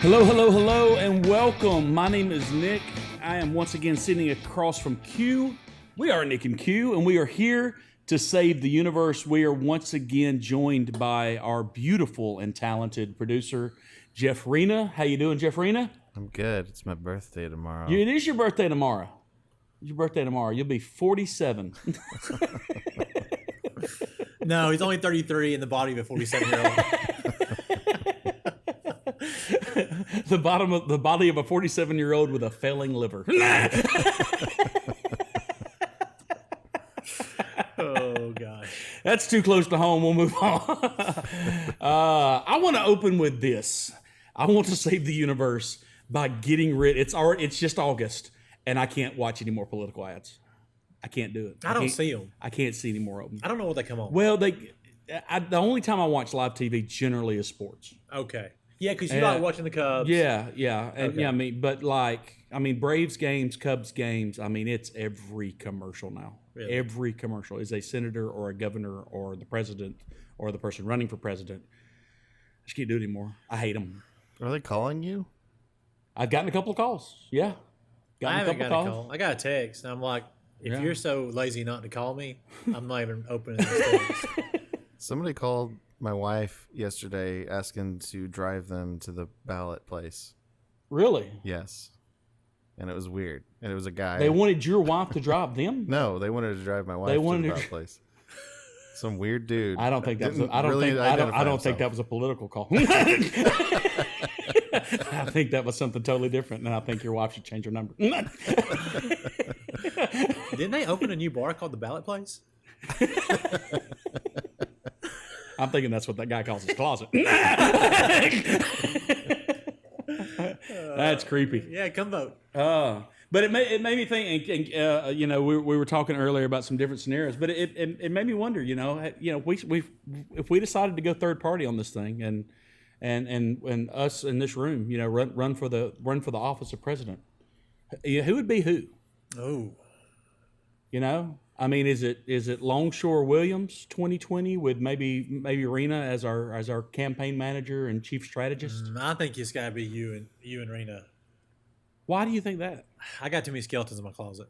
Hello, hello, hello, and welcome. My name is Nick. I am once again sitting across from Q. We are Nick and Q, and we are here to save the universe. We are once again joined by our beautiful and talented producer, Jeff Rena. How you doing, Jeff Rena? I'm good. It's my birthday tomorrow. It is your birthday tomorrow. It's your birthday tomorrow. You'll be 47. No, he's only 33 in the body of a 47-year-old. The body of a 47-year-old with a failing liver. Oh, gosh. That's too close to home. We'll move on. I want to open with this. I want to save the universe by getting rid. It's just August, and I can't watch any more political ads. I can't do it. I don't see them. I can't see any more of them. I don't know what they come on. Well, the only time I watch live TV generally is sports. Okay. Yeah, because you like watching the Cubs. Yeah, and Okay. yeah, Braves games, Cubs games. I mean, it's every commercial now. Really? Every commercial is a senator or a governor or the president or the person running for president. I just can't do it anymore. I hate them. Are they calling you? I've gotten a couple of calls. Yeah, I haven't got a call. I got a text, and I'm like, if Yeah. you're so lazy not to call me, I'm not even opening this text. Somebody called my wife yesterday asking to drive them to the ballot place. Really? Yes. And it was weird. And it was a guy. They wanted your wife to drive them? No, they wanted to drive my wife to the ballot place. Some weird dude. I don't think that was. Didn't I don't really think. I identify don't think that himself. was a political call. I think that was something totally different, and I think your wife should change her number. Didn't they open a new bar called the Ballot Place? I'm thinking that's what that guy calls his closet. That's creepy. Yeah, come vote. But it made me think. And we were talking earlier about some different scenarios. But it made me wonder. If we decided to go third party on this thing, and us in this room, run for the office of president, who would be who? Oh. I mean, is it Longshore Williams 2020 with maybe Rena as our campaign manager and chief strategist? I think it's got to be you and Rena. Why do you think that? I got too many skeletons in my closet.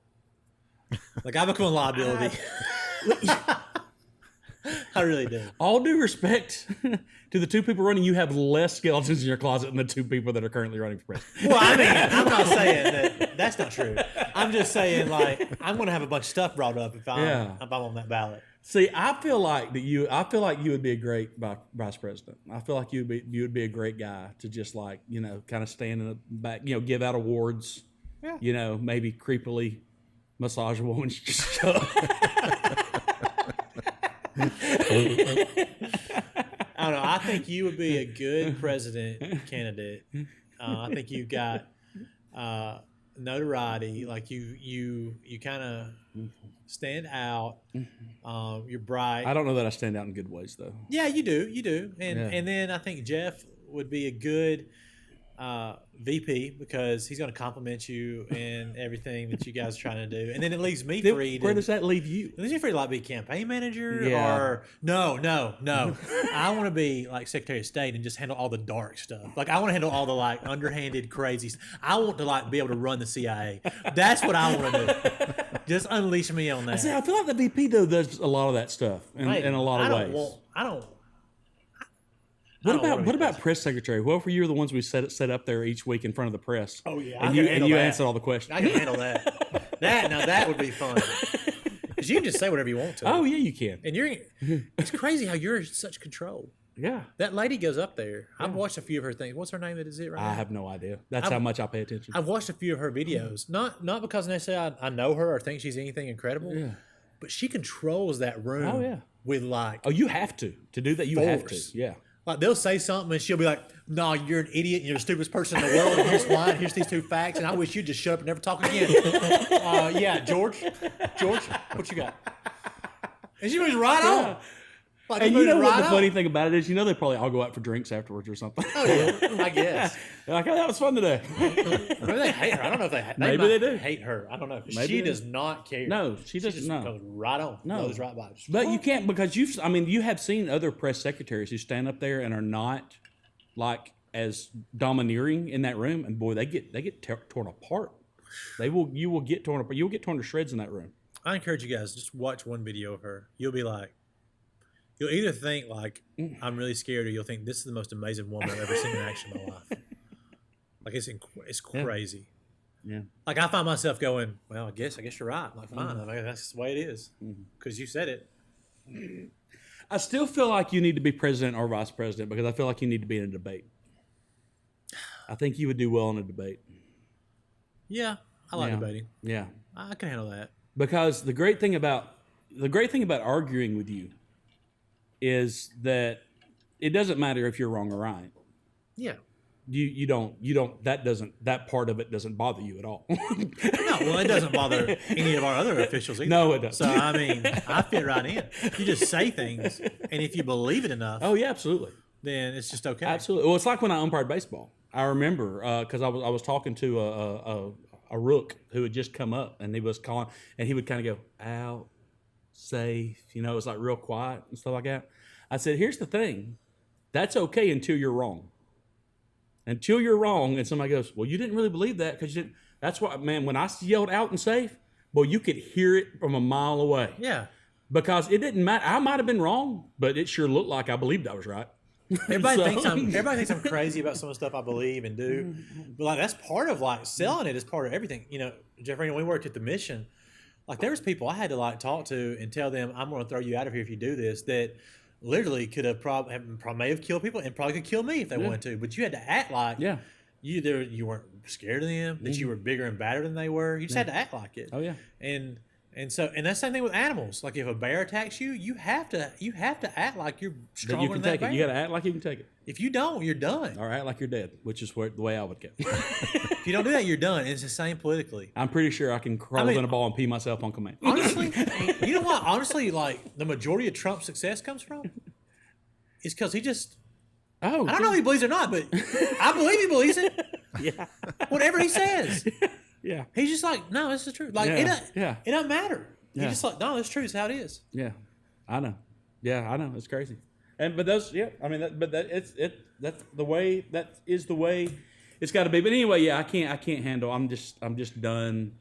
Like, I become a liability. I really do. All due respect to the two people running, you have less skeletons in your closet than the two people that are currently running for president. Well, I mean, I'm not saying that that's not true. I'm just saying, like, I'm going to have a bunch of stuff brought up if I'm on that ballot. See, I feel like you would be a great vice president. I feel like you would be a great guy to just kind of stand in the back, give out awards. Yeah. Maybe creepily massage a woman's stuff. I don't know. I think you would be a good president candidate. I think you've got notoriety. Like you kind of stand out. You're bright. I don't know that I stand out in good ways though. Yeah, you do. And then I think Jeff would be a good VP because he's going to compliment you and everything that you guys are trying to do. And then it leaves me free. Where does that leave you? It leaves me free to be campaign manager Yeah. or no. I want to be like Secretary of State and just handle all the dark stuff. Like I want to handle all the underhanded crazy stuff. I want to be able to run the CIA. That's what I want to do. Just unleash me on that. I feel like the VP though does a lot of that stuff in a lot of ways. What about press secretary? What if you were the ones we set up there each week in front of the press? Oh yeah, and you answered all the questions. I can handle that. That would be fun. Because you can just say whatever you want to. Oh yeah, you can. And it's crazy how you're in such control. Yeah. That lady goes up there. I've watched a few of her things. What's her name? Is it right now? I have no idea. That's how much I pay attention. I've watched a few of her videos. Not because necessarily I know her or think she's anything incredible. Yeah. But she controls that room. Oh yeah. With you have to do that. You have to. Yeah. Like they'll say something and she'll be like, "No, you're an idiot and you're the stupidest person in the world. And here's why. And here's these two facts. And I wish you'd just shut up and never talk again." Yeah, George, what you got? And she was right on. Like, and you know what the funny thing about it is? They probably all go out for drinks afterwards or something. Oh yeah, I guess. They're like, oh, that was fun today. Maybe they hate her. I don't know if they maybe they do hate her. I don't know. Maybe she does not care. No, she doesn't. Just goes right on. No, goes right by. But you can't because you have seen other press secretaries who stand up there and are not like as domineering in that room, and boy, they get torn apart. You will get torn apart. You'll get torn to shreds in that room. I encourage you guys, just watch one video of her. You'll be like, you'll either think like, I'm really scared, or you'll think this is the most amazing woman I've ever seen in action in my life. Like it's crazy. Yeah. Like I find myself going, well, I guess you're right. I'm like, fine, I mean, that's the way it is because you said it. I still feel like you need to be president or vice president because I feel like you need to be in a debate. I think you would do well in a debate. Yeah, I like debating. Yeah, I can handle that. because the great thing about arguing with you is that it doesn't matter if you're wrong or right. Yeah. That part of it doesn't bother you at all. No, well, it doesn't bother any of our other officials either. No, it doesn't. So, I mean, I fit right in. You just say things, and if you believe it enough, Oh yeah, absolutely. then it's just okay. Absolutely. Well, it's like when I umpired baseball. I remember because I was talking to a rook who had just come up, and he was calling, and he would kind of go out, safe. You know, it was like real quiet and stuff like that. I said, "Here's the thing, that's okay until you're wrong. Until you're wrong." And somebody goes, "Well, you didn't really believe that because you didn't." That's why, man. When I yelled out and safe, boy, you could hear it from a mile away. Yeah. Because it didn't matter. I might have been wrong, but it sure looked like I believed I was right. Everybody So- thinks I'm crazy about some of the stuff I believe and do, but like that's part of like selling it is part of everything. You know, Jeffrey, when we worked at the mission, like there was people I had to like talk to and tell them I'm going to throw you out of here if you do this. That literally could have probably may have killed people and probably could kill me if they wanted to. But you had to act like you weren't scared of them, that you were bigger and badder than they were. You just had to act like it. Oh yeah. And that's the same thing with animals. Like if a bear attacks you, you have to act like you're That stronger you can than that take bear. it. You got to act like you can take it, If you don't, you're done. or act like you're dead, which is the way I would go. If you don't do that, you're done. And it's the same politically. I'm pretty sure I can crawl in a ball and pee myself on command. Honestly, you know what? Honestly, like the majority of Trump's success comes from is because he just. Oh, I don't know if he believes it or not, but I believe he believes it. Yeah. Whatever he says, Yeah. he's just like, no, this is true. Like Yeah. it doesn't matter. Yeah. He's just like, no, that's true. It's how it is. Yeah. I know. Yeah, I know. It's crazy. But those, yeah. I mean, that's the way. That is the way it's got to be. But anyway, yeah, I can't handle. I'm just done.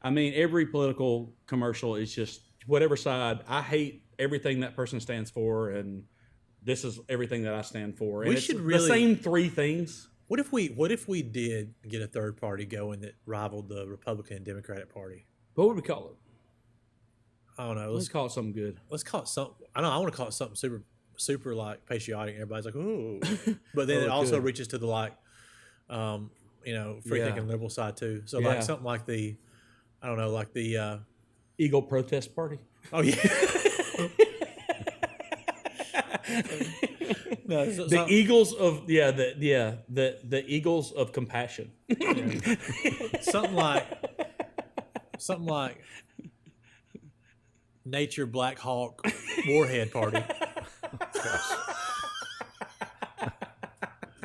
I mean, every political commercial is just whatever side. I hate everything that person stands for, and this is everything that I stand for. And We it's should the really- same three things. What if we did get a third party going that rivaled the Republican and Democratic Party? What would we call it? I don't know. Let's call it something good. Let's call it something. I don't know. I want to call it something super like patriotic. Everybody's like, ooh, but then Oh, it also good. reaches to the like, free Yeah. thinking liberal side too. So Yeah. like something like the, I don't know, like the, Eagle Protest Party. oh yeah, no, The Eagles of the Eagles of compassion. something like Nature Blackhawk Warhead Party.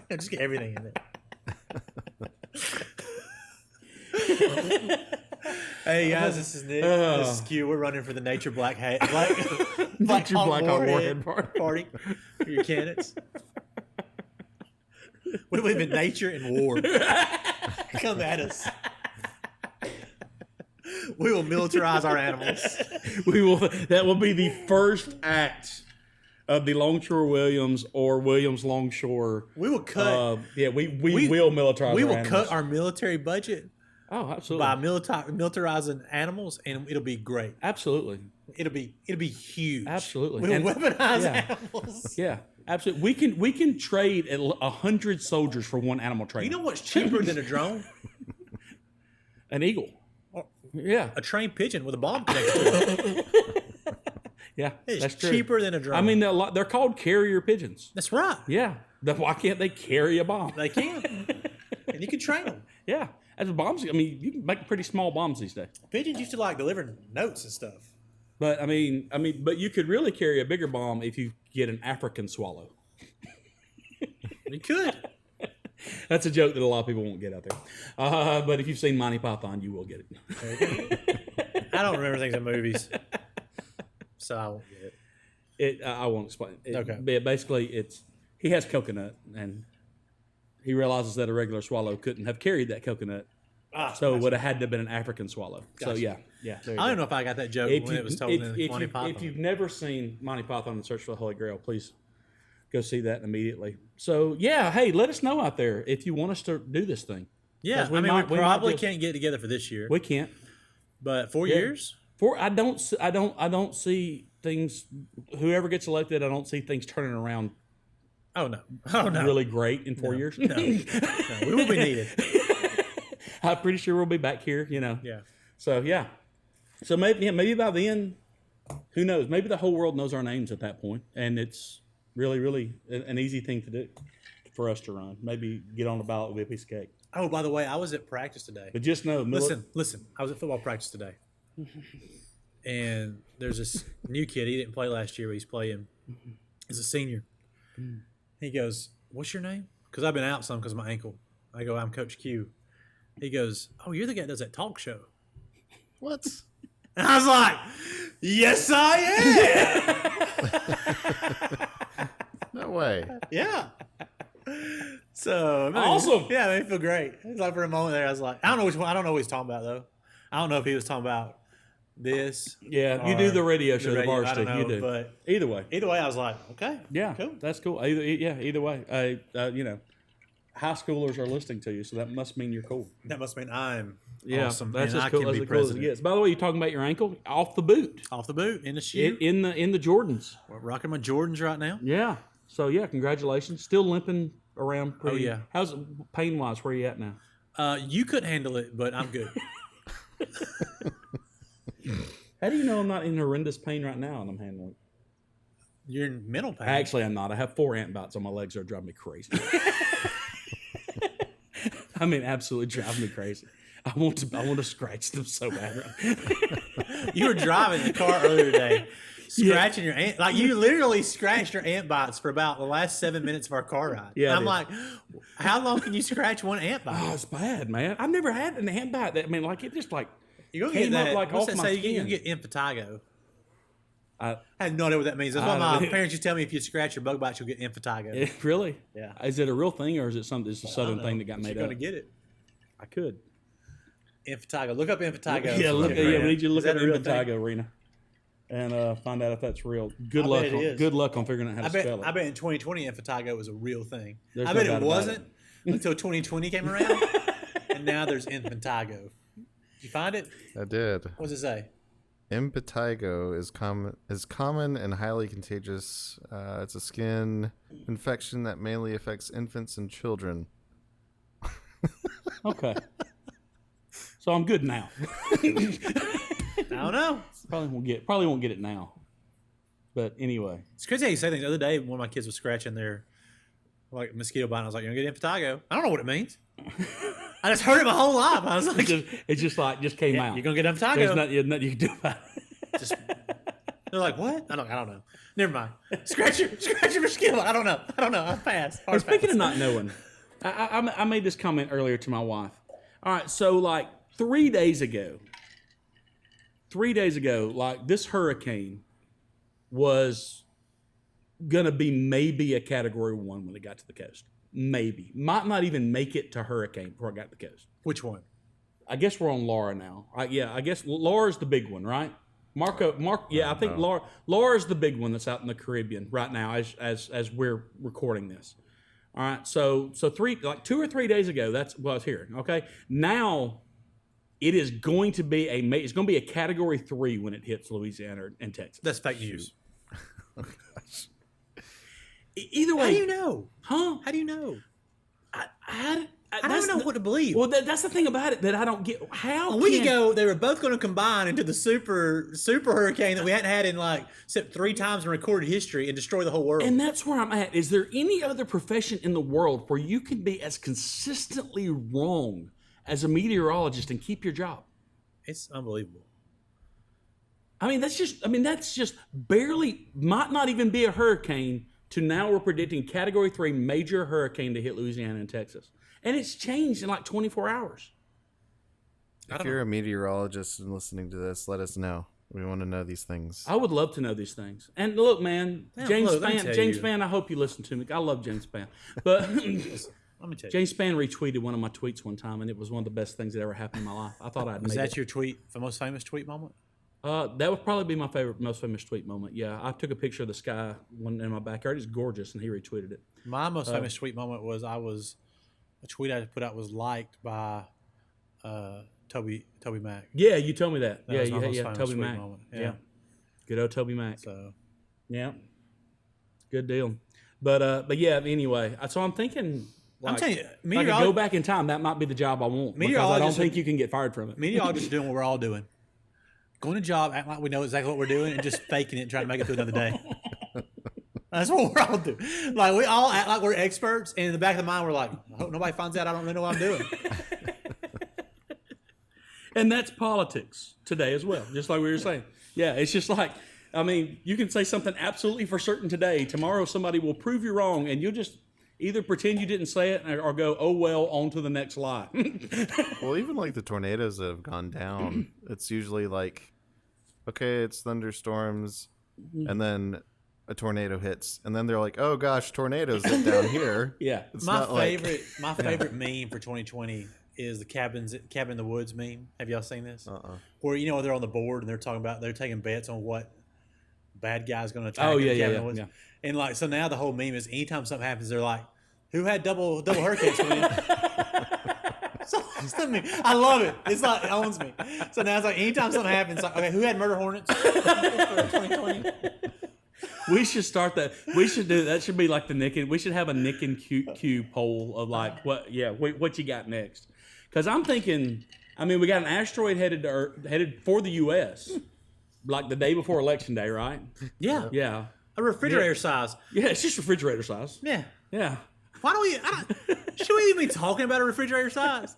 Just get everything in there. Hey guys, this is Nick. This is Q. We're running for the Nature Blackhawk Warhead Party for your candidates. We believe in nature and war. Come at us. We will militarize our animals. We will. That will be the first act of the Longshore Williams or Williams Longshore. We will cut. We will militarize. We our will animals. cut our military budget Oh, absolutely. by militarizing animals, and it'll be great. Absolutely. It'll be huge. Absolutely. We'll And- weaponize yeah. animals. Yeah. Absolutely. We can trade 100 soldiers for one animal trainer. You know what's cheaper than a drone? An eagle. Yeah. A trained pigeon with a bomb connected to it. Yeah. It's that's true. cheaper than a drone. I mean, they're called carrier pigeons. that's right. Yeah. Why can't they carry a bomb? They can, and you can train them. Yeah. As bombs, I mean, you can make pretty small bombs these days. Pigeons used to like deliver notes and stuff. But but you could really carry a bigger bomb if you get an African swallow. You could. That's a joke that a lot of people won't get out there. But if you've seen Monty Python, you will get it. I don't remember things in movies, so I won't get it. I won't explain. Okay. But basically, he has coconut, and he realizes that a regular swallow couldn't have carried that coconut. So it would have had to have been an African swallow. So Gotcha. yeah. There you I go. don't know if I got that joke when it was told in Monty Python. If you've never seen Monty Python and the Search for the Holy Grail, please go see that immediately. So yeah, hey, let us know out there if you want us to do this thing. Yeah, 'Cause we might probably just- can't get together for this year, We can't. but 4 years. I don't see things. Whoever gets elected, I don't see things turning around Oh no, really great in 4 years. No, we will be needed. I'm pretty sure we'll be back here. Yeah. So yeah. So maybe by then, who knows? Maybe the whole world knows our names at that point, and it's really, really an easy thing to do for us to run. Maybe get on the ballot with a piece of cake. Oh, by the way, I was at practice today. But just know, Listen. I was at football practice today, and there's this new kid. He didn't play last year, but he's playing. He's a senior. He goes, "What's your name?" Because I've been out some because of my ankle. I go, "I'm Coach Q." He goes, "Oh, you're the guy that does that talk show." What? And I was like, "Yes, I am." No way. Yeah. So Awesome. Yeah, it made me feel great. It's like for a moment there, I was like, I don't know which one. I don't know what he's talking about though. I don't know if he was talking about this. Yeah, you do the radio show, the radio, I varsity. don't know, You do. but Either way. either way, I was like, okay, Yeah, cool. that's cool. Either way. High schoolers are listening to you, so that must mean you're cool. That must mean I'm Yeah, awesome. that's and as I cool can as be cool as it president. gets. By the way, you're talking about your ankle off the boot Off the boot, in the shoe. in the Jordans. We're rocking my Jordans right now. Yeah. So yeah, congratulations. Still limping around. Pretty, yeah. How's it pain wise? Where you at now? You couldn't handle it, but I'm good. How do you know I'm not in horrendous pain right now and I'm handling it? You're in mental pain. Actually, I'm not. I have 4 ant bites on my legs that are driving me crazy. I mean, absolutely driving me crazy. I want to scratch them so bad. You were driving the car earlier today, scratching your ant. Like you literally scratched your ant bites for about the last 7 minutes of our car ride. Yeah, I I'm did. like, how long can you scratch one ant bite? Oh, it's bad, man. I've never had an ant bite. It just like You're gonna came get up that. like What's off that my say? You skin. get impetigo. I have no idea what that means. That's I why don't my know. parents used to tell me if you scratch your bug bites, you'll get impetigo. Really? Yeah. Is it a real thing or is it something? It's a I southern don't know, thing that got but made you're up. gonna get it. I could. Impetigo. Look up impetigo. Yeah, we need you to Is look that at a real Impetigo Arena and find out if that's real. Good I luck. bet it is. Good luck on figuring out how to spell it. I bet in 2020 impetigo was a real thing. There's I no bet doubt it about wasn't until 2020 came around, and now there's impetigo. Did you find it? I did. What does it say? Impetigo is common and highly contagious. It's a skin infection that mainly affects infants and children. Okay. So I'm good now. I don't know. Probably won't get it now. But anyway, It's crazy how you say things. The other day, one of my kids was scratching their like mosquito bite. And I was like, "You're gonna get impetigo." I don't know what it means. I just heard it my whole life. I was like, it's just came out. "You're gonna get impetigo." There's nothing you can do about it. Just, they're like, "What?" I don't know. Never mind. Scratch your mosquito. I don't know. I'll pass. And speaking of not knowing, I made this comment earlier to my wife. All right, so like 3 days ago, like this hurricane was gonna be maybe a Category 1 when it got to the coast. Maybe might not even make it to hurricane before it got to the coast. Which one? I guess we're on Laura now. I guess Laura's the big one, right? Yeah, I think Laura's the big one that's out in the Caribbean right now as we're recording this. All right, so 2 or 3 days ago, that's what I was hearing. Okay, now it is going to be a Category 3 when it hits Louisiana and Texas. That's fake news. Either way, How do you know? huh? How do you know? I I don't know what to believe. Well, that's the thing about it that I don't get. How A week ago, they were both going to combine into the super hurricane that we hadn't had in except 3 times in recorded history and destroy the whole world. And that's where I'm at. Is there any other profession in the world where you can be as consistently wrong as a meteorologist and keep your job? It's unbelievable. That's just barely, might not even be a hurricane to now we're predicting Category 3 major hurricane to hit Louisiana and Texas. And it's changed in like 24 hours. If you're a meteorologist and listening to this, let us know. We want to know these things. I would love to know these things. And look, man, Yeah, James look, let me tell James you. Spann, I hope you listen to me. I love James Spann. But Let me tell you. James Spann retweeted one of my tweets one time, and it was one of the best things that ever happened in my life. I thought I'd Was made that it. your tweet, the most famous tweet moment? That would probably be my favorite, most famous tweet moment. Yeah, I took a picture of the sky one in my backyard. It's gorgeous, and he retweeted it. My most famous tweet moment was a tweet I put out was liked by Toby Mac. Yeah, you told me that. That was my yeah, most yeah. famous Toby tweet Mac. moment. Yeah. Good old Toby Mac. So Yeah, good deal. But yeah. Anyway, so I'm thinking. I'm telling you, if I could go back in time, that might be the job I want. Because I don't think you can get fired from it. meteorologists are doing what we're all doing. Going to job, acting like we know exactly what we're doing, and just faking it and trying to make it through another day. That's what we're all doing. Like, we all act like we're experts, and in the back of the mind, we're like, I hope nobody finds out I don't really know what I'm doing. And that's politics today as well, just like we were saying. Yeah, it's just like, I mean, you can say something absolutely for certain today. Tomorrow somebody will prove you wrong, and you'll just either pretend you didn't say it or go, oh, well, on to the next lie. Well, even like the tornadoes that have gone down, it's usually like, okay, it's thunderstorms, and then a tornado hits, and then they're like, oh gosh, tornadoes hit down here. Yeah. It's My not like- favorite meme for 2020 is the cabin in the woods meme. Have y'all seen this? Where they're on the board and they're taking bets on what bad guy's going to attack. Oh, the yeah, cabin yeah, in the yeah, woods. yeah. And like, so now the whole meme is anytime something happens, they're like, who had double hurricanes coming in? So it's the meme. I love it. It's like, it owns me. So now it's like anytime something happens, it's like, okay, who had murder hornets for 2020? We should start that. We should do that. Should be like the Nick and we should have a Nick and Q poll of like what you got next. Because I'm thinking, I mean, we got an asteroid headed for the U.S. like the day before Election Day, right? Yeah. Yeah. A refrigerator size. Yeah, it's just refrigerator size. Yeah. Yeah. Why don't we? Should we even be talking about a refrigerator size?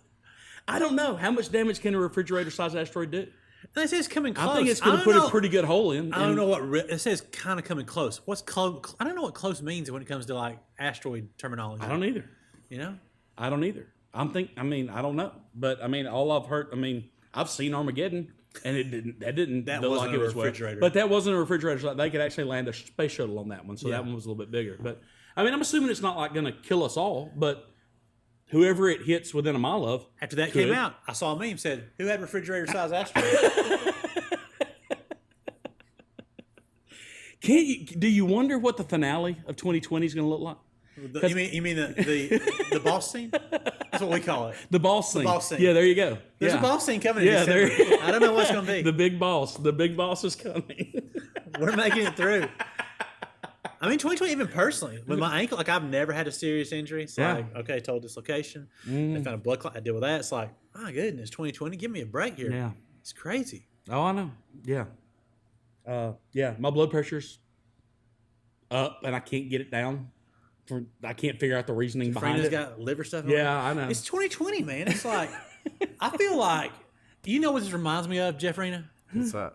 I don't know. How much damage can a refrigerator size asteroid do? They say it's coming close. I think it's going to put a pretty good hole in. I don't know what it says. Kind of coming close. What's close? I don't know what close means when it comes to like asteroid terminology. I don't either. You know? I don't either. I don't know. But I mean, all I've heard. I mean, I've seen Armageddon, and it didn't. That look wasn't like it a was refrigerator. But that wasn't a refrigerator. So they could actually land a space shuttle on that one. So that one was a little bit bigger. But I mean, I'm assuming it's not like going to kill us all. But whoever it hits within a mile of. After that came out, I saw a meme said, "Who had refrigerator size asteroid?" Do you wonder what the finale of 2020 is going to look like? You mean the boss scene? That's what we call it. The boss scene. boss scene. Yeah, there you go. There's yeah. a boss scene coming in Yeah, December. I don't know what's going to be. The big boss. The big boss is coming. We're making it through. I mean, 2020, even personally, with my ankle, like I've never had a serious injury. It's like, okay, total dislocation. They found a blood clot. I deal with that. It's like, my goodness, 2020, give me a break here. Yeah. It's crazy. Oh, I know. Yeah. Yeah, my blood pressure's up, and I can't get it down. I can't figure out the reasoning behind Friend it. has got liver stuff. Yeah, I know. It's 2020, man. It's like, I feel like, you know what this reminds me of, Jeff Rena? What's that?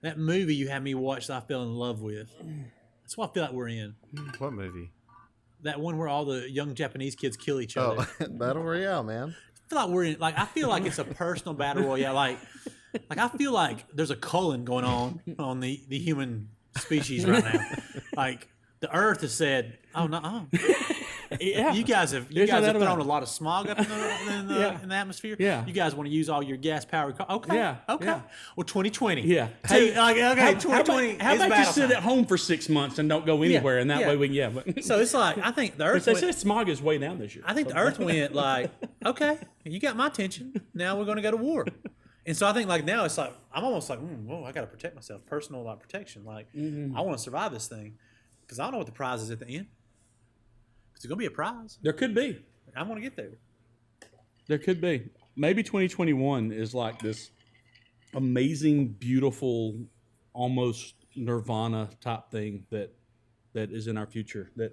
That movie you had me watch that I fell in love with. That's what I feel like we're in. What movie? That one where all the young Japanese kids kill each other. Oh, Battle Royale, man. I feel like we're in, like, I feel like it's a personal battle royale. Like I feel like there's a culling going on the human species right now. Like the Earth has said, "Oh no, Yeah. you guys have thrown a lot of smog up in the atmosphere. Yeah. You guys want to use all your gas powered cars. Okay, Yeah. okay. Yeah. Well, 2020. Yeah. Hey, okay, How 2020. about is you battle sit time. at home for 6 months and don't go anywhere, and that yeah. way we can, But, So it's like I think the Earth. they said smog is way down this year. I think the Earth went like, okay, you got my attention. Now we're going to go to war. And so I think like now it's like I'm almost like, whoa, I got to protect myself, personal like protection. Like I want to survive this thing because I don't know what the prize is at the end. It's going to be a prize. There could be. I want to get there. There could be. Maybe 2021 is like this amazing, beautiful, almost nirvana type thing that is in our future. That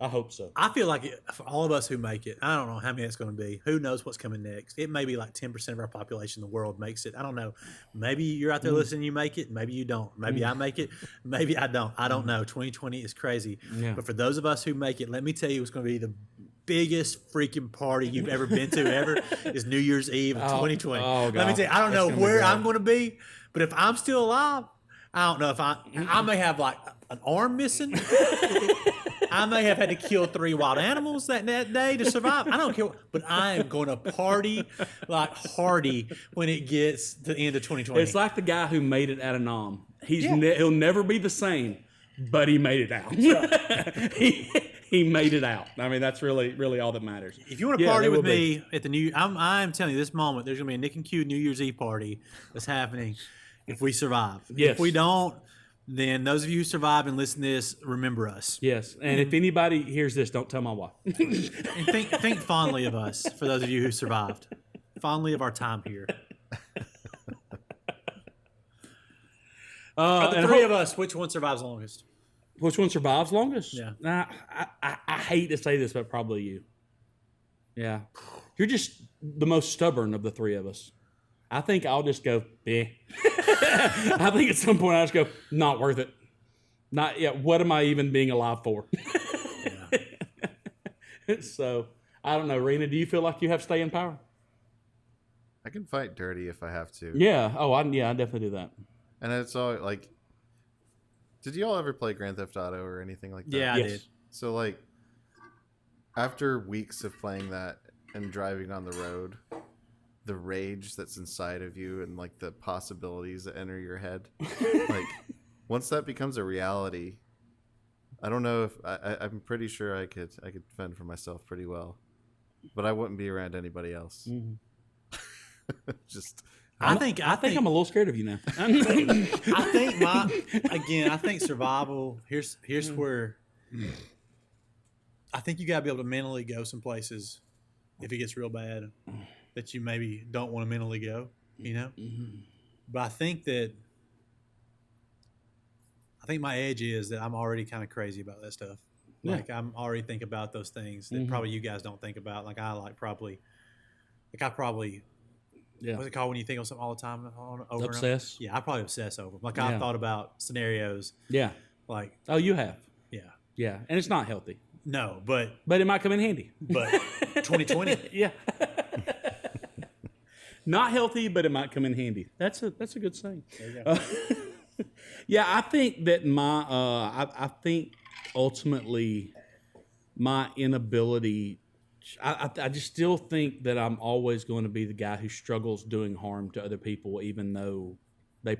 I hope so. I feel like for all of us who make it, I don't know how many it's going to be. Who knows what's coming next? It may be like 10% of our population in the world makes it. I don't know. Maybe you're out there listening, you make it. Maybe you don't. Maybe I make it. Maybe I don't. I don't know. 2020 is crazy. Yeah. But for those of us who make it, let me tell you, it's going to be the biggest freaking party you've ever been to ever is New Year's Eve of 2020. oh, Let me God. tell you, I don't know That's gonna be where great. I'm going to be, but if I'm still alive, I don't know if I may have like an arm missing. I may have had to kill 3 wild animals that day to survive. I don't care, but I am going to party like Hardy when it gets to the end of 2020. It's like the guy who made it out of Nam. He'll never be the same, but he made it out. he made it out. I mean, that's really all that matters. If you want to party with me at the I'm telling you, this moment, there's going to be a Nick and Q New Year's Eve party that's happening if we survive. Yes. If we don't, then those of you who survive and listen to this, remember us. Yes, and if anybody hears this, don't tell my wife. And think fondly of us, for those of you who survived. Fondly of our time here. Of the 3 of us, which one survives longest? Which one survives longest? Yeah. Nah, I hate to say this, but probably you. Yeah. You're just the most stubborn of the 3 of us. I think I'll just go, eh. I think at some point I'll just go, not worth it. Not yet. What am I even being alive for? So, I don't know. Rena, do you feel like you have staying power? I can fight dirty if I have to. Yeah. Oh, I definitely do that. And it's all like, did you all ever play Grand Theft Auto or anything like that? Yeah, I Yes. did. So like, after weeks of playing that and driving on the road, the rage that's inside of you and like the possibilities that enter your head, like once that becomes a reality, I don't know if I'm pretty sure I could fend for myself pretty well, but I wouldn't be around anybody else. Mm-hmm. Just. I think I'm a little scared of you now. I think survival. Here's where I think you got to be able to mentally go some places if it gets real bad that you maybe don't want to mentally go. You know, but I think my edge is that I'm already kind of crazy about that stuff. Yeah. Like I'm already think about those things that probably you guys don't think about. Like I probably. Yeah. What's it called when you think of something all the time? Over Obsess? And over? Yeah, I probably obsess over. Like Yeah. I've thought about scenarios. Yeah. Like Oh, you have. yeah, Yeah. And it's not healthy. no, but But it might come in handy. 2020. Yeah. Not healthy, but it might come in handy. That's a good saying. There you go. Yeah, I think that I think ultimately my inability. I just still think that I'm always going to be the guy who struggles doing harm to other people, even though they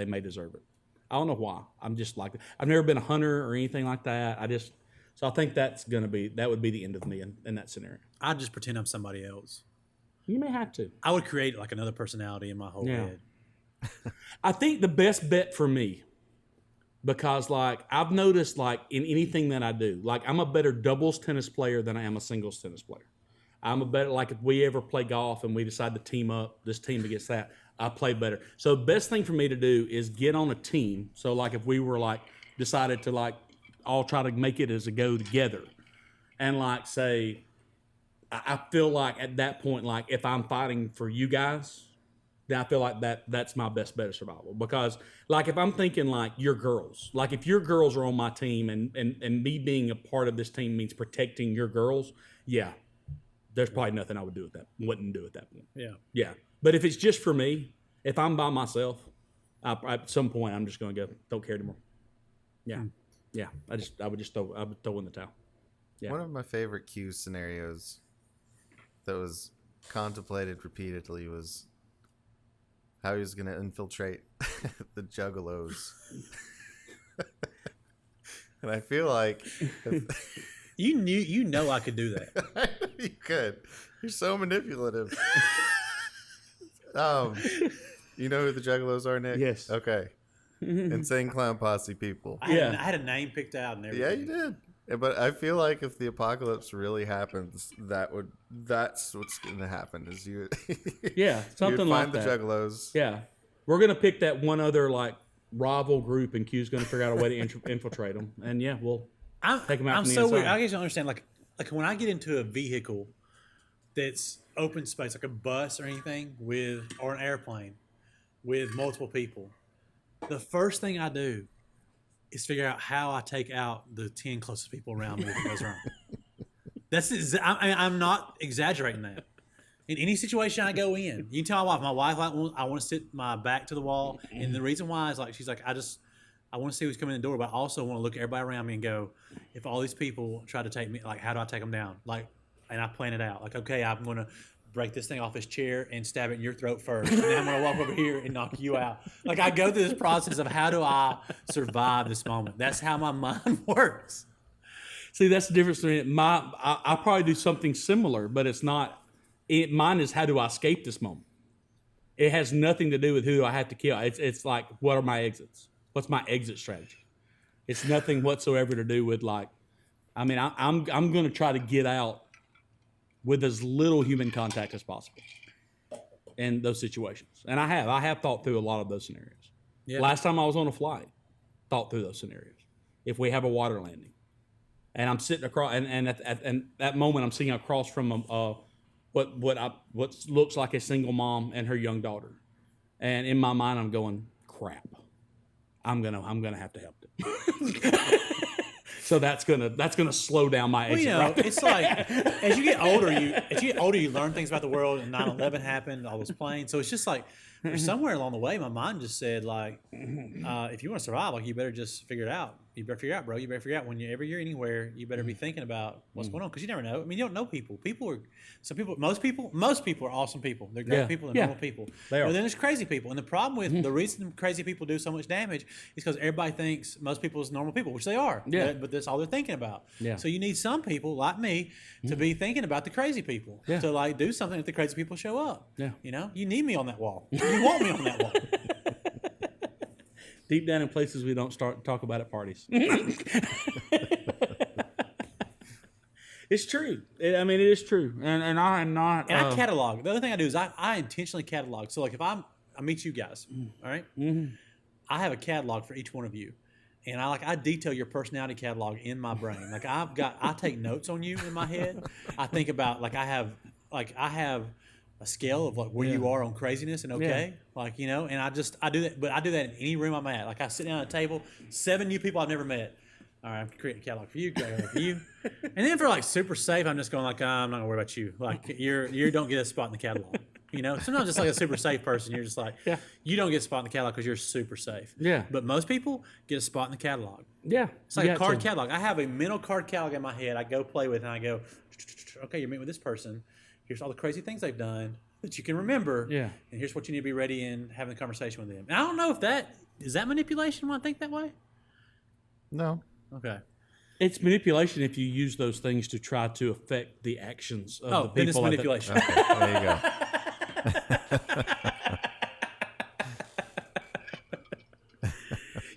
may deserve it. I don't know why. I'm just like that. I've never been a hunter or anything like that. So I think that would be the end of me in that scenario. I just pretend I'm somebody else. You may have to. I would create like another personality in my whole Yeah. head. I think the best bet for me, because like I've noticed like in anything that I do, like I'm a better doubles tennis player than I am a singles tennis player. I'm a better, like if we ever play golf and we decide to team up, this team against that, I play better. So the best thing for me to do is get on a team. So like if we were like decided to like all try to make it as a go together and like say, I feel like at that point, like if I'm fighting for you guys, then I feel like that's my best bet of survival. Because like if I'm thinking like your girls, like if your girls are on my team and me being a part of this team means protecting your girls, yeah, there's probably nothing I wouldn't do at that point. Yeah. Yeah. But if it's just for me, if I'm by myself, at some point I'm just going to go, don't care anymore. Yeah. Yeah. I would throw in the towel. Yeah. One of my favorite Q scenarios that was contemplated repeatedly was how he was going to infiltrate the Juggalos. And I feel like You know I could do that. you could. You're so manipulative. You know who the Juggalos are, Nick? Yes. Okay. Insane Clown Posse people. I had a name picked out and everything. Yeah, you did. Yeah, but I feel like if the apocalypse really happens, that's what's going to happen. Is you? Yeah, something you'd like find that. the Juggalos. Yeah, we're gonna pick that one other like rival group, and Q's gonna figure out a way to infiltrate them. And yeah, we'll take them out. I'm from the so weird. inside. I guess don't understand. Like when I get into a vehicle that's open space, like a bus or anything or an airplane with multiple people, the first thing I do is figure out how I take out the 10 closest people around me if it goes wrong. I'm not exaggerating that. In any situation I go in, you can tell my wife, I want to sit my back to the wall, and the reason why is like she's like, I want to see who's coming in the door, but I also want to look at everybody around me and go, if all these people try to take me, like, how do I take them down? Like, and I plan it out. Like, okay, I'm going to break this thing off his chair and stab it in your throat first. And then I'm going to walk over here and knock you out. Like, I go through this process of how do I survive this moment? That's how my mind works. See, that's the difference between I probably do something similar, but it's not. Mine is how do I escape this moment? It has nothing to do with who do I have to kill. It's like, what are my exits? What's my exit strategy? It's nothing whatsoever to do with like. I mean, I'm going to try to get out with as little human contact as possible in those situations, and I have thought through a lot of those scenarios. Yeah. Last time I was on a flight, thought through those scenarios. If we have a water landing, and I'm sitting across, and at that moment I'm sitting across from what looks like a single mom and her young daughter, and in my mind I'm going, crap, I'm gonna have to help them. So that's gonna slow down my exit. Well, it's like as you get older, you learn things about the world. And 9/11 happened, all those planes. So it's just like somewhere along the way, my mind just said like, if you want to survive, like you better just figure it out. You better figure it out, bro. You better figure out whenever you're anywhere, you better be thinking about what's going on because you never know. I mean, you don't know people. Most people are awesome people. They're great people. They're normal people. They are. But then there's crazy people, and the problem with the reason crazy people do so much damage is because everybody thinks most people is normal people, which they are. Yeah. But that's all they're thinking about. Yeah. So you need some people like me to be thinking about the crazy people. Yeah. To like do something if the crazy people show up. Yeah. You know, you need me on that wall. You want me on that wall. Deep down in places we don't talk about at parties. It's true. I mean, it is true, and I am not. And I catalog. The other thing I do is I intentionally catalog. So like if I meet you guys, all right, I have a catalog for each one of you, and I detail your personality catalog in my brain. Like I take notes on you in my head. I think about I have a scale of like where you are on craziness and okay, like and I do that, but I do that in any room I'm at. Like I sit down at a table, 7 new people I've never met. All right, I'm creating a catalog for you, catalog for you, and then for like super safe, I'm just going like I'm not gonna worry about you. Like you don't get a spot in the catalog. Sometimes just like a super safe person, you're just like you don't get a spot in the catalog because you're super safe. Yeah. But most people get a spot in the catalog. Yeah. It's like a card catalog. I have a mental card catalog in my head. I go play with and I go, okay, you're meeting with this person. Here's all the crazy things they've done that you can remember. Yeah. And here's what you need to be ready in having a conversation with them. And I don't know if is that manipulation when I think that way? No. Okay. It's manipulation if you use those things to try to affect the actions of the people. Then it's manipulation. Okay, there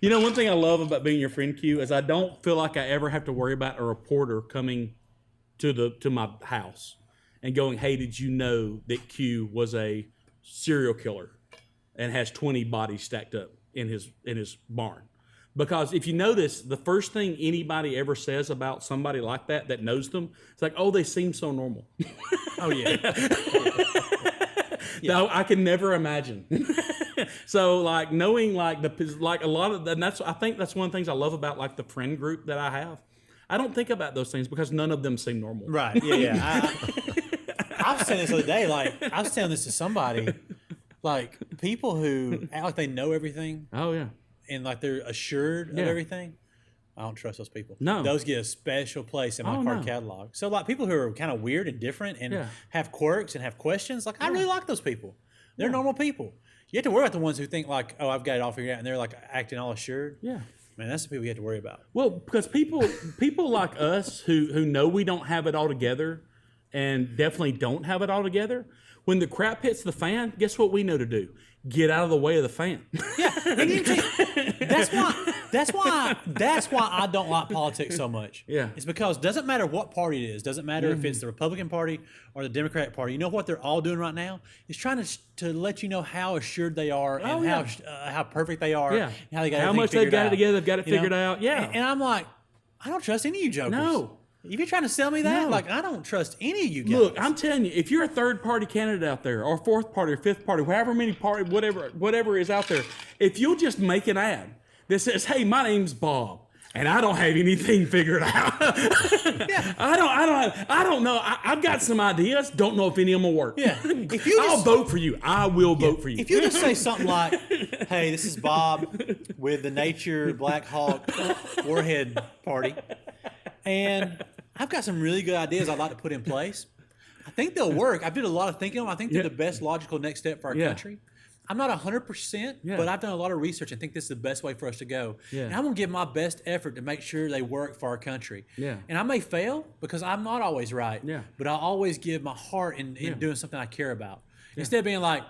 you go. One thing I love about being your friend, Q, is I don't feel like I ever have to worry about a reporter coming to my house and going, hey, did you know that Q was a serial killer and has 20 bodies stacked up in his barn? Because if you notice, the first thing anybody ever says about somebody like that knows them, it's like, oh, they seem so normal. Oh, yeah. No, I can never imagine. So, like, knowing, like a lot of, and I think that's one of the things I love about, like, the friend group that I have. I don't think about those things because none of them seem normal. Right. Yeah. I was saying this the other day, like, I was telling this to somebody, like, people who act like they know everything. Oh, yeah. And like they're assured of everything. I don't trust those people. No. Those get a special place in my card catalog. So like people who are kind of weird and different and have quirks and have questions, like I really like those people. They're normal people. You have to worry about the ones who think like, oh, I've got it all figured out, and they're like acting all assured. Yeah. Man, that's the people you have to worry about. Well, because people like us who know we don't have it all together and definitely don't have it all together, when the crap hits the fan, guess what we know to do? Get out of the way of the fan. Yeah, that's why I don't like politics so much. Yeah, it's because it doesn't matter what party it is. Doesn't matter if it's the Republican Party or the Democratic Party. You know what they're all doing right now? It's trying to let you know how assured they are and how perfect they are. Yeah, and how they got how much they've got it together. They've got it figured out. Yeah, and I'm like, I don't trust any of you jokers. No. If you're trying to sell me that, like, I don't trust any of you guys. Look, I'm telling you, if you're a third party candidate out there, or fourth party, or fifth party, however many party, whatever is out there, if you'll just make an ad that says, "Hey, my name's Bob, and I don't have anything figured out. I don't know. I've got some ideas. Don't know if any of them will work. Yeah, I'll vote for you. I will vote for you. If you just say something like, "Hey, this is Bob. with the Nature Blackhawk Warhead Party. And I've got some really good ideas I'd like to put in place. I think they'll work. I've did a lot of thinking. I think they're the best logical next step for our country. I'm not 100%, but I've done a lot of research and think this is the best way for us to go. Yeah. And I'm going to give my best effort to make sure they work for our country. Yeah. And I may fail because I'm not always right. Yeah. But I'll always give my heart in doing something I care about. Instead of being like,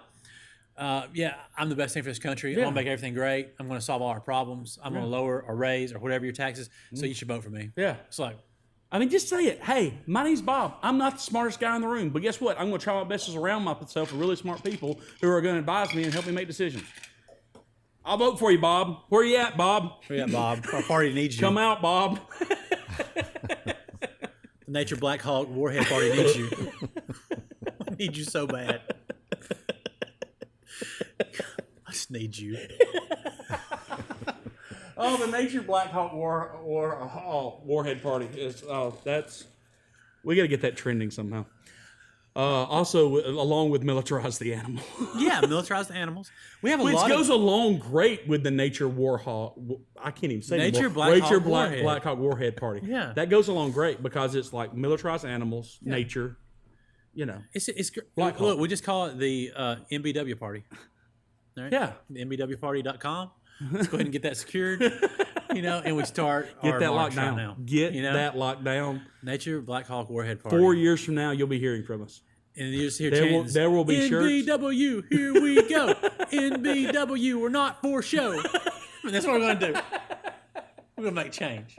I'm the best thing for this country. I'm going to make everything great. I'm going to solve all our problems. I'm going to lower or raise or whatever your taxes. So you should vote for me. Yeah. It's like, I mean, just say it. Hey, my name's Bob. I'm not the smartest guy in the room, but guess what? I'm going to try my best to surround myself with really smart people who are going to advise me and help me make decisions. I'll vote for you, Bob. Where you at, Bob? where you at, Bob? Our party needs you. Come out, Bob. The Nature Blackhawk Warhead Party needs you. I need you so bad. I just need you. Oh, the Nature Blackhawk Warhead Party is. That's. We got to get that trending somehow. Also, along with militarize the animal. Yeah, militarize the animals. We have a Which lot goes of along great with the Nature Warhawk. I can't even say Nature anymore. Blackhawk Nature Warhead. Blackhawk Warhead Party. Yeah. That goes along great because it's like militarized animals, nature. You know. It's Blackhawk. look, we just call it the MBW Party. All right? Yeah. MBWparty.com. Let's go ahead and get that secured. And we start Get our that march locked right down. now. Get that locked down. Nature Blackhawk Warhead Party. 4 years from now, you'll be hearing from us. And you just hear There will- chants, there will be shirts. NBW, here we go. NBW, we're not for show. That's what we're going to do. We're going to make change.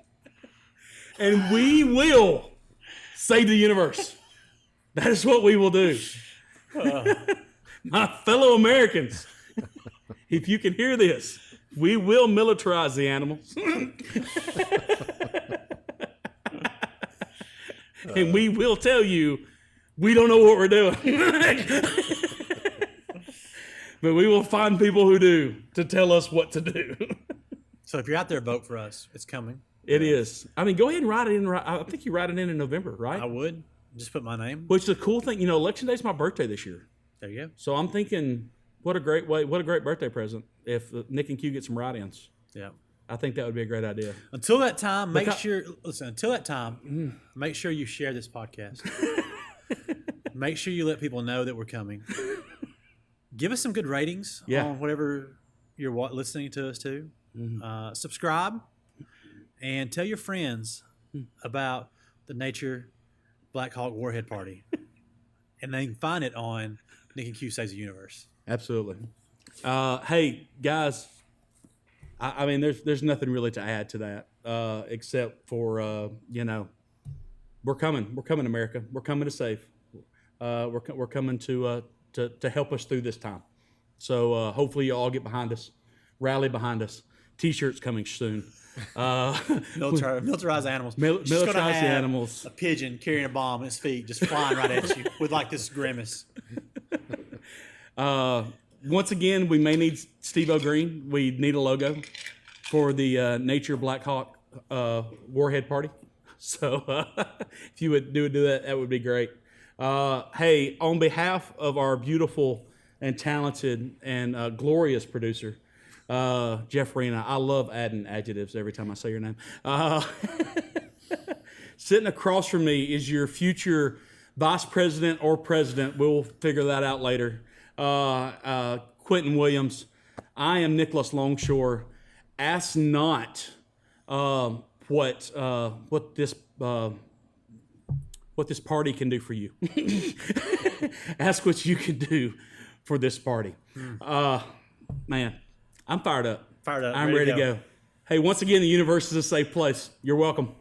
And we will save the universe. That is what we will do. My fellow Americans, if you can hear this, we will militarize the animals. And we will tell you, we don't know what we're doing. But we will find people who do to tell us what to do. So if you're out there, vote for us. It's coming. It is. I mean, go ahead and write it in. I think you write it in November, right? I would. Just put my name. Which is a cool thing. Election Day is my birthday this year. There you go. So I'm thinking, what a great birthday present if Nick and Q get some write-ins. Yeah. I think that would be a great idea. Until that time, make sure you share this podcast. Make sure you let people know that we're coming. Give us some good ratings on whatever you're listening to us to. Subscribe and tell your friends about the Nature Blackhawk Warhead Party. And they can find it on Nick and Q Saves the Universe. Absolutely. Hey, guys, I mean, there's nothing really to add to that except for, we're coming. We're coming, America. We're coming to save. We're coming to help us through this time. So hopefully you all get behind us, rally behind us. T-shirts coming soon. Militarize animals. Militarize the animals. A pigeon carrying a bomb on its feet, just flying right at you with like this grimace. Once again, we may need Steve O'Green. We need a logo for the Nature Blackhawk Warhead Party. So if you would do that, that would be great. Hey, on behalf of our beautiful and talented and glorious producer, Jeff Rena, I love adding adjectives every time I say your name. Sitting across from me is your future vice president or president. We'll figure that out later. Quentin Williams. I am Nicholas Longshore. Ask not what this party can do for you. Ask what you can do for this party. Man, I'm fired up. Fired up. I'm ready to go. Hey, once again, the universe is a safe place. You're welcome.